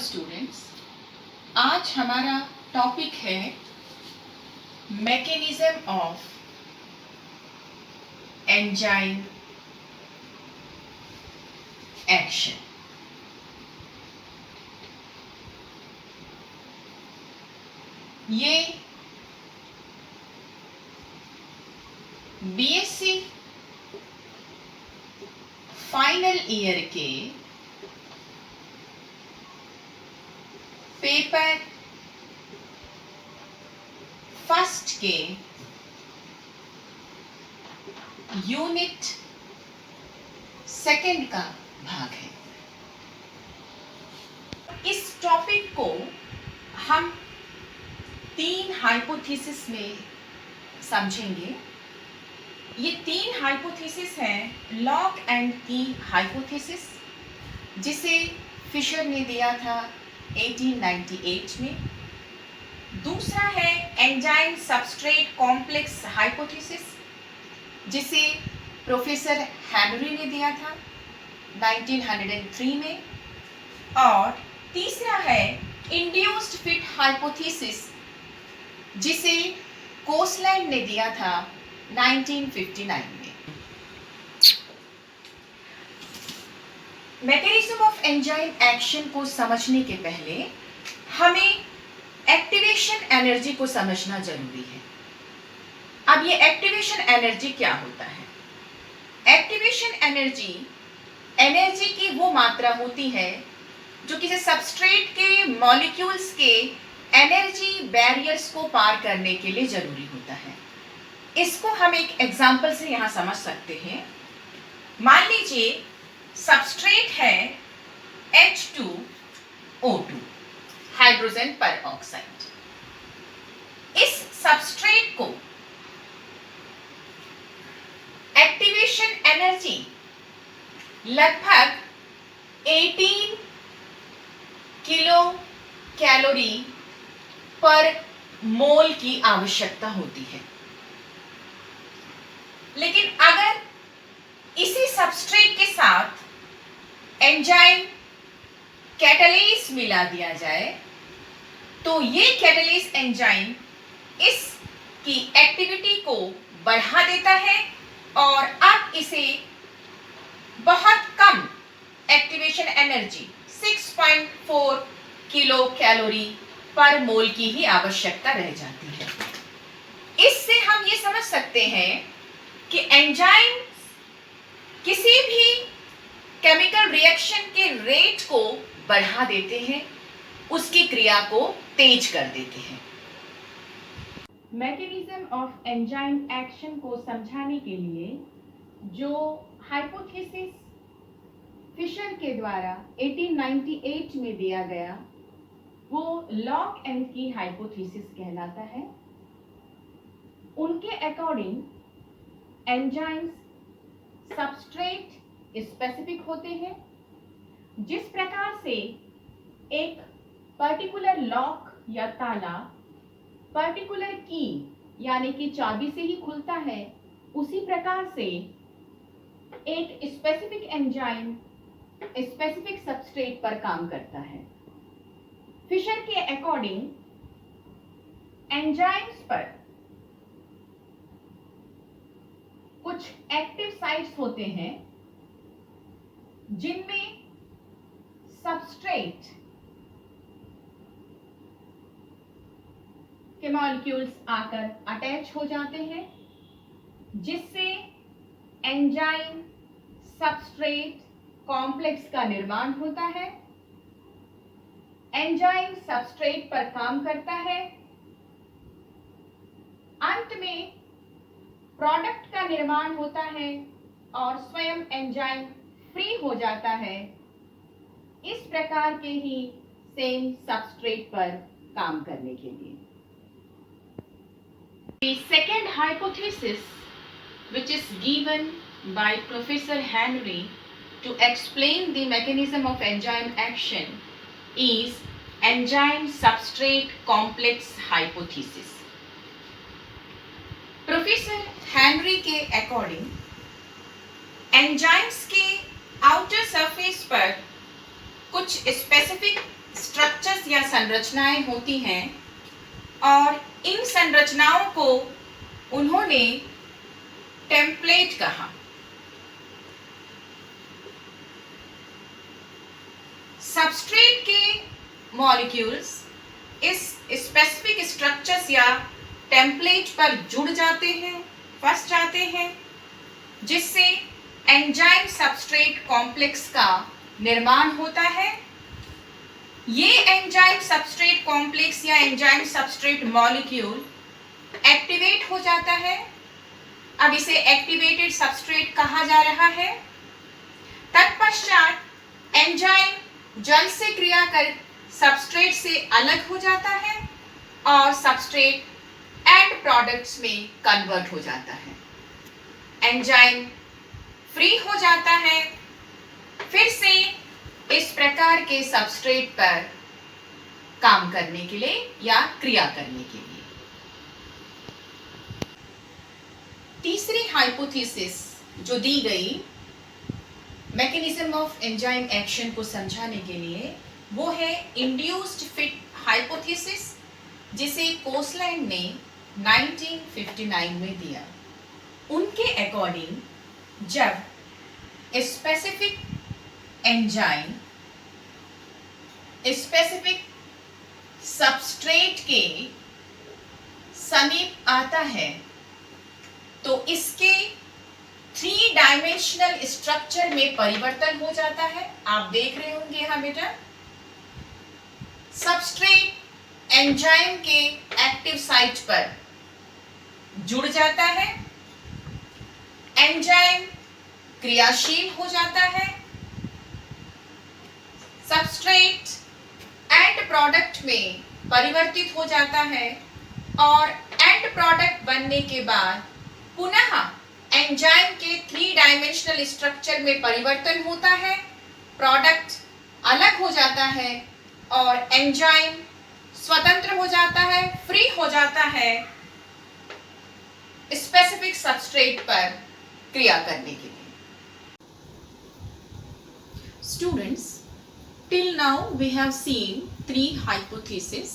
Students, आज हमारा topic है मैकेनिज्म ऑफ एंजाइम एक्शन। ये बीएससी फाइनल ईयर के पेपर फर्स्ट के यूनिट सेकंड का भाग है। इस टॉपिक को हम 3 हाइपोथेसिस में समझेंगे। ये 3 हाइपोथेसिस हैं लॉक एंड की हाइपोथेसिस, जिसे फिशर ने दिया था 1898 में। दूसरा है एंजाइम सबस्ट्रेट कॉम्प्लेक्स हाइपोथेसिस, जिसे प्रोफेसर हेनरी ने दिया था 1903 में। और तीसरा है इंड्यूस्ड फिट हाइपोथेसिस, जिसे कोसलैंड ने दिया था 1959 में। मैकेनिज्म ऑफ एंजाइम एक्शन को समझने के पहले हमें एक्टिवेशन एनर्जी को समझना जरूरी है। अब ये एक्टिवेशन एनर्जी क्या होता है? एक्टिवेशन एनर्जी की वो मात्रा होती है जो किसी सबस्ट्रेट के मॉलिक्यूल्स के एनर्जी बैरियर्स को पार करने के लिए जरूरी होता है। इसको हम एक एग्जांपल से यहां समझ सकते हैं। मान लीजिए सबस्ट्रेट है H2O2 हाइड्रोजन पर ऑक्साइड। इस सबस्ट्रेट को एक्टिवेशन एनर्जी लगभग 18 किलो कैलोरी पर मोल की आवश्यकता होती है। लेकिन अगर इसी सबस्ट्रेट के साथ एंजाइम कैटालेस मिला दिया जाए तो ये कैटालेस एंजाइम इसकी एक्टिविटी को बढ़ा देता है और अब इसे बहुत कम एक्टिवेशन एनर्जी 6.4 किलो कैलोरी पर मोल की ही आवश्यकता रह जाती है। इससे हम ये समझ सकते हैं कि एंजाइम किसी भी केमिकल रिएक्शन के रेट को बढ़ा देते हैं, उसकी क्रिया को तेज कर देते हैं। मैकेनिज्म ऑफ एंजाइम एक्शन को समझाने के लिए जो हाइपोथेसिस फिशर के द्वारा 1898 में दिया गया वो लॉक एंड की हाइपोथेसिस कहलाता है। उनके अकॉर्डिंग एंजाइम्स सबस्ट्रेट स्पेसिफिक होते हैं। जिस प्रकार से एक पर्टिकुलर लॉक या ताला पर्टिकुलर की यानी कि चाबी से ही खुलता है, उसी प्रकार से एक स्पेसिफिक एंजाइम स्पेसिफिक सबस्ट्रेट पर काम करता है। फिशर के अकॉर्डिंग एंजाइम्स पर कुछ एक्टिव साइट्स होते हैं जिनमें सबस्ट्रेट के मॉलिक्यूल्स आकर अटैच हो जाते हैं, जिससे एंजाइम सबस्ट्रेट कॉम्प्लेक्स का निर्माण होता है। एंजाइम सबस्ट्रेट पर काम करता है, अंत में प्रोडक्ट का निर्माण होता है और स्वयं एंजाइम फ्री हो जाता है। इस प्रकार के ही सेम सबस्ट्रेट पर काम करने के लिए। The second hypothesis, which is given by Professor Henry to explain the mechanism of enzyme action, is enzyme substrate complex hypothesis. Professor Henry के अकॉर्डिंग एंजाइम्स के आउटर सरफेस पर कुछ स्पेसिफिक स्ट्रक्चर्स या संरचनाएं होती हैं और इन संरचनाओं को उन्होंने टेम्पलेट कहा। सबस्ट्रेट के मॉलिक्यूल्स इस स्पेसिफिक स्ट्रक्चर्स या टेम्पलेट पर जुड़ जाते हैं, फंस जाते हैं, जिससे एंजाइम सबस्ट्रेट कॉम्प्लेक्स का निर्माण होता है। ये एंजाइम सबस्ट्रेट कॉम्प्लेक्स या एंजाइम सबस्ट्रेट मॉलिक्यूल एक्टिवेट हो जाता है। अब इसे एक्टिवेटेड सबस्ट्रेट कहा जा रहा है। तत्पश्चात एंजाइम जल से क्रिया कर सबस्ट्रेट से अलग हो जाता है और सबस्ट्रेट एंड प्रोडक्ट्स में कन्वर्ट हो जाता है। एंजाइम फ्री हो जाता है फिर से इस प्रकार के सबस्ट्रेट पर काम करने के लिए या क्रिया करने के लिए। तीसरी हाइपोथेसिस जो दी गई मैकेनिज्म ऑफ एंजाइम एक्शन को समझाने के लिए, वो है इंड्यूस्ड फिट हाइपोथेसिस, जिसे कोसलैंड ने 1959 में दिया। उनके अकॉर्डिंग जब स्पेसिफिक एंजाइम स्पेसिफिक सबस्ट्रेट के समीप आता है तो इसके 3 डायमेंशनल स्ट्रक्चर में परिवर्तन हो जाता है। आप देख रहे होंगे यहां बेटा, सबस्ट्रेट एंजाइम के एक्टिव साइट पर जुड़ जाता है, एंजाइम क्रियाशील हो जाता है, सबस्ट्रेट एंड प्रोडक्ट में परिवर्तित हो जाता है और एंड प्रोडक्ट बनने के बाद पुनः एंजाइम के 3 डायमेंशनल स्ट्रक्चर में परिवर्तन होता है, प्रोडक्ट अलग हो जाता है और एंजाइम स्वतंत्र हो जाता है, फ्री हो जाता है स्पेसिफिक सबस्ट्रेट पर क्रिया करने के लिए। Students, till now we have seen 3 hypotheses,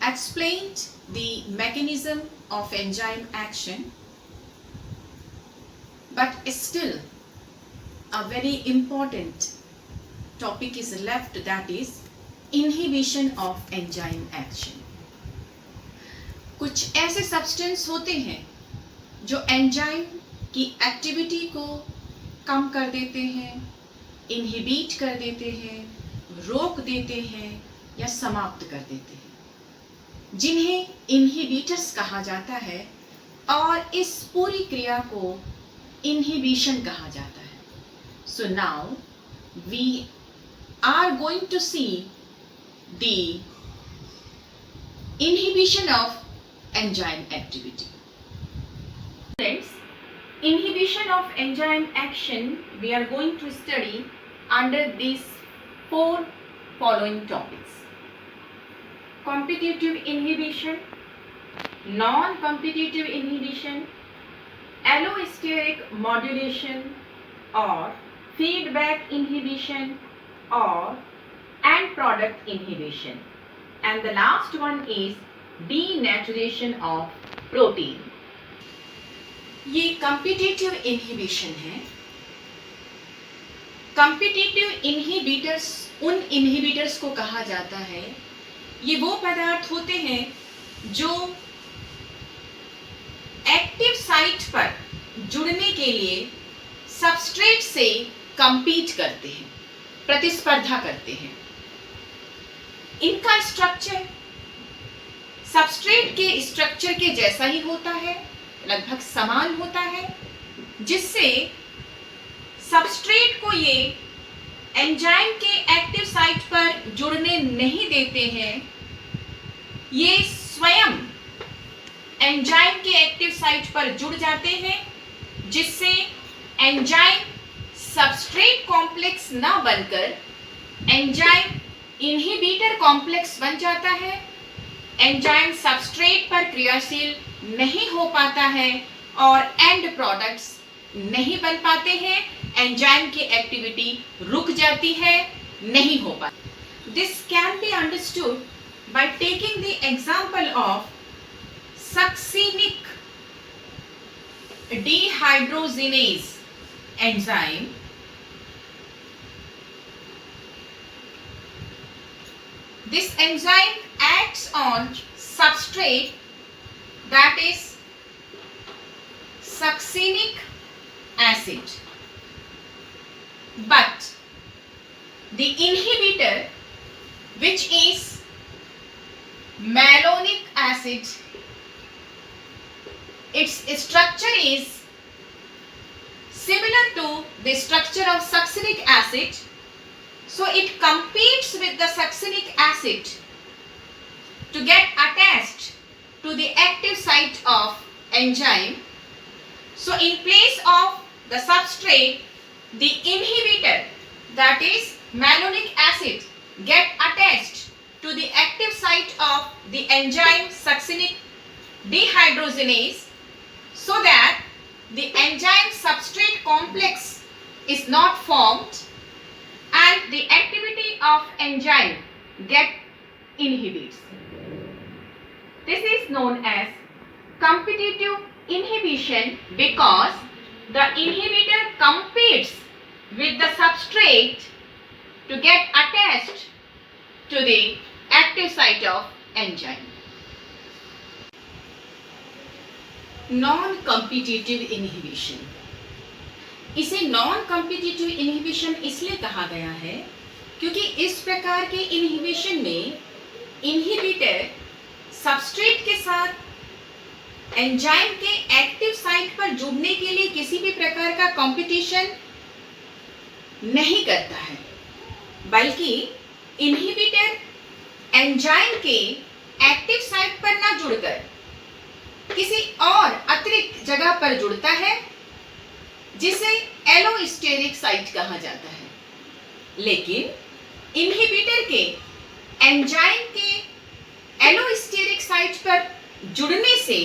explained the mechanism of enzyme action, but still a very important topic is left, that is inhibition of enzyme action. कुछ ऐसे सब्सटेंस होते हैं जो एंजाइम की एक्टिविटी को कम कर देते हैं, इनहिबिट कर देते हैं, रोक देते हैं या समाप्त कर देते हैं, जिन्हें इनहिबिटर्स कहा जाता है और इस पूरी क्रिया को इनहिबिशन कहा जाता है। So now we are going to see the inhibition of enzyme activity. Friends, inhibition of enzyme action we are going to study under these 4 following topics: competitive inhibition, non-competitive inhibition, allosteric modulation or feedback inhibition or end product inhibition, and the last one is denaturation of protein. ये competitive inhibition है। competitive inhibitors उन inhibitors को कहा जाता है, ये वो पदार्थ होते हैं जो एक्टिव साइट पर जुड़ने के लिए सबस्ट्रेट से compete करते हैं, प्रतिस्पर्धा करते हैं। इनका स्ट्रक्चर सबस्ट्रेट के स्ट्रक्चर के जैसा ही होता है, लगभग समान होता है, जिससे सबस्ट्रेट को ये एंजाइम के एक्टिव साइट पर जुड़ने नहीं देते हैं। ये स्वयं एंजाइम के एक्टिव साइट पर जुड़ जाते हैं, जिससे एंजाइम सबस्ट्रेट कॉम्प्लेक्स ना बनकर एंजाइम इनहिबिटर कॉम्प्लेक्स बन जाता है। एंजाइम सबस्ट्रेट पर क्रियाशील नहीं हो पाता है और एंड प्रोडक्ट्स नहीं बन पाते हैं, एंजाइम की एक्टिविटी रुक जाती है, नहीं हो पाती। This can be understood by taking the example of succinic dehydrogenase enzyme. This enzyme acts on substrate, that is succinic acid, but the inhibitor, which is malonic acid, its structure is similar to the structure of succinic acid, so it competes with the succinic acid to get attached to the active site of enzyme. So in place of the substrate, the inhibitor, that is malonic acid, get attached to the active site of the enzyme succinic dehydrogenase, so that the enzyme substrate complex is not formed and the activity of enzyme get inhibits. This is known as competitive inhibition, because the inhibitor competes with the substrate to get attached to the active site of enzyme. Non competitive inhibition, इसे non competitive inhibition इसलिए कहा गया है क्योंकि इस प्रकार के inhibition में इनहिबिटर सबस्ट्रेट के साथ एंजाइम के एक्टिव साइट पर जुड़ने के लिए किसी भी प्रकार का कंपटीशन नहीं करता है, बल्कि इनहिबिटर एंजाइम के एक्टिव साइट पर ना जुड़कर किसी और अतिरिक्त जगह पर जुड़ता है, जिसे एलोस्टेरिक साइट कहा जाता है। लेकिन इनहिबिटर के एंजाइम के एलोस्टेरिक साइट पर जुड़ने से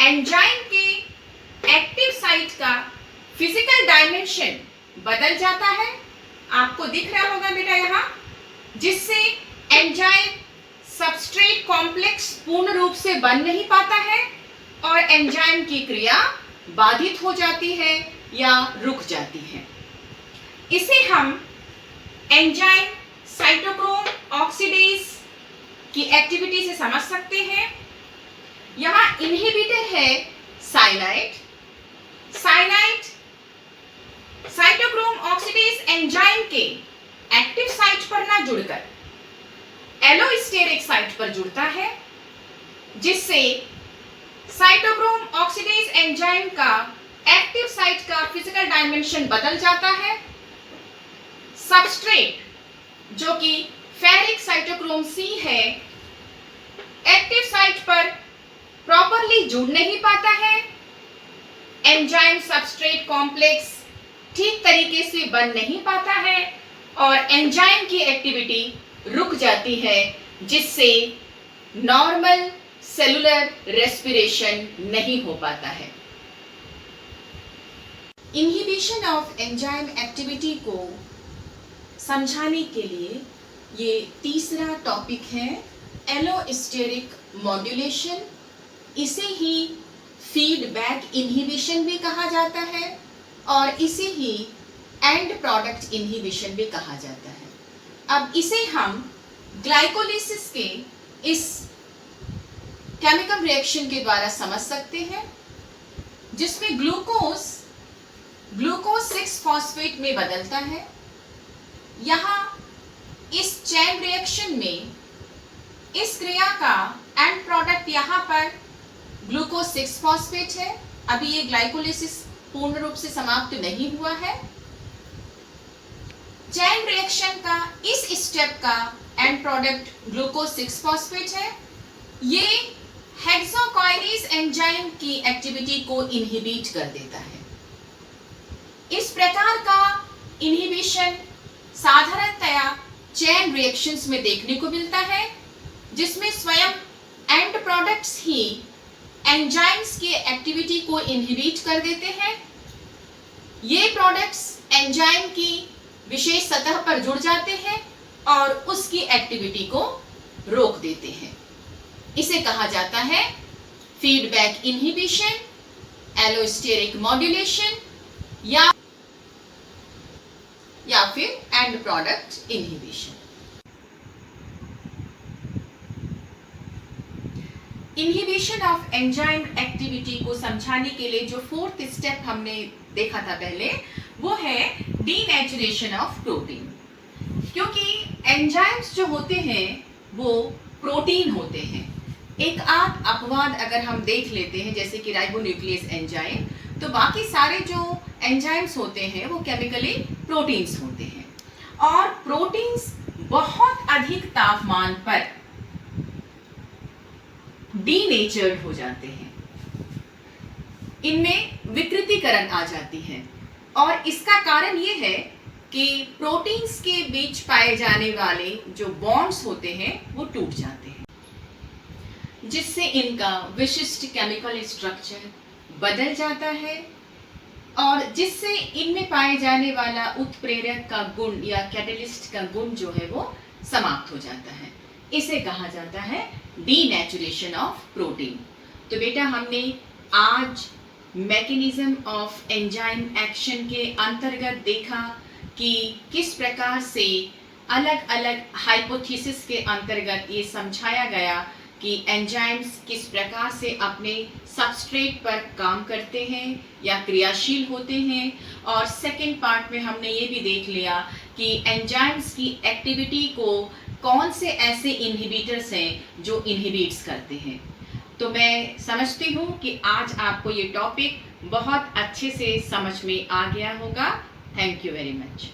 एंजाइम के एक्टिव साइट का फिजिकल डायमेंशन बदल जाता है। आपको दिख रहा होगा बेटा यहाँ, जिससे एंजाइम सबस्ट्रेट कॉम्प्लेक्स पूर्ण रूप से बन नहीं पाता है और एंजाइम की क्रिया बाधित हो जाती है या रुक जाती है। इसे हम एंजाइम साइटोक्रोम ऑक्सीडेज की एक्टिविटी से समझ सकते हैं। यहाँ इनहिबिटर है cyanide. Cyanide cytochrome oxidase enzyme के एक्टिव साइट पर ना जुड़कर एलोस्टेरिक साइट पर जुड़ता है, जिससे साइटोक्रोम ऑक्सीडेज एंजाइम का एक्टिव साइट का फिजिकल डायमेंशन बदल जाता है। सबस्ट्रेट जो कि फेरिक साइटोक्रोम सी है, एक्टिव साइट पर प्रॉपरली जुड़ नहीं पाता है। एंजाइम सबस्ट्रेट कॉम्प्लेक्स ठीक तरीके से बन नहीं पाता है और एंजाइम की एक्टिविटी रुक जाती है, जिससे नॉर्मल सेलुलर रेस्पिरेशन नहीं हो पाता है। इनहिबिशन ऑफ एंजाइम एक्टिविटी को समझाने के लिए ये तीसरा टॉपिक है एलोस्टेरिक मॉड्यूलेशन। इसे ही फीडबैक इनहिबिशन भी कहा जाता है और इसे ही एंड प्रोडक्ट इनहिबिशन भी कहा जाता है। अब इसे हम ग्लाइकोलिसिस के इस केमिकल रिएक्शन के द्वारा समझ सकते हैं, जिसमें ग्लूकोज 6-फॉस्फेट में बदलता है। यहाँ इस चेन रिएक्शन में इस क्रिया का एंड प्रोडक्ट यहाँ पर ग्लूकोज 6-फॉस्फेट है। अभी ये ग्लाइकोलिसिस पूर्ण रूप से समाप्त नहीं हुआ है। चेन रिएक्शन का इस स्टेप का एंड प्रोडक्ट ग्लूकोज 6-फॉस्फेट है। ये हेक्सोकाइनेज एंजाइम की एक्टिविटी को इनहिबिट कर देता है। इस प्रकार का इनहिबिशन साधारणतया चेन रिएक्शंस में देखने को मिलता है, जिसमें स्वयं एंड प्रोडक्ट्स ही एंजाइम्स की एक्टिविटी को इनहिबिट कर देते हैं। ये प्रोडक्ट्स एंजाइम की विशेष सतह पर जुड़ जाते हैं और उसकी एक्टिविटी को रोक देते हैं। इसे कहा जाता है फीडबैक इनहिबिशन, एलोस्टेरिक मॉड्यूलेशन या फिर and product inhibition. Inhibition of enzyme activity को समझाने के लिए जो फोर्थ स्टेप हमने देखा था पहले, वो है डीनेचुरेशन ऑफ प्रोटीन। क्योंकि एंजाइम्स जो होते हैं वो प्रोटीन होते हैं। एक आध अपवाद अगर हम देख लेते हैं, जैसे कि राइबोन्यूक्लियस एंजाइम, तो बाकी सारे जो एंजाइम्स होते हैं वो केमिकली प्रोटीन्स होते हैं। और प्रोटीन्स बहुत अधिक तापमान पर डीनेचर्ड हो जाते हैं, इनमें विकृतीकरण आ जाती है। और इसका कारण ये है कि प्रोटीन्स के बीच पाए जाने वाले जो बॉन्ड्स होते हैं वो टूट जाते हैं, जिससे इनका विशिष्ट केमिकल स्ट्रक्चर बदल जाता है और जिससे इनमें पाए जाने वाला उत्प्रेरक का गुण या कैटलिस्ट का गुण जो है वो समाप्त हो जाता है। इसे कहा जाता है डीनेचुरेशन ऑफ प्रोटीन। तो बेटा हमने आज मैकेनिज्म ऑफ एंजाइम एक्शन के अंतर्गत देखा कि किस प्रकार से अलग अलग हाइपोथेसिस के अंतर्गत ये समझाया गया कि एंजाइम्स किस प्रकार से अपने सबस्ट्रेट पर काम करते हैं या क्रियाशील होते हैं। और सेकेंड पार्ट में हमने ये भी देख लिया कि एंजाइम्स की एक्टिविटी को कौन से ऐसे इनहिबिटर्स हैं जो इनहिबिट्स करते हैं। तो मैं समझती हूँ कि आज आपको ये टॉपिक बहुत अच्छे से समझ में आ गया होगा। Thank you very much.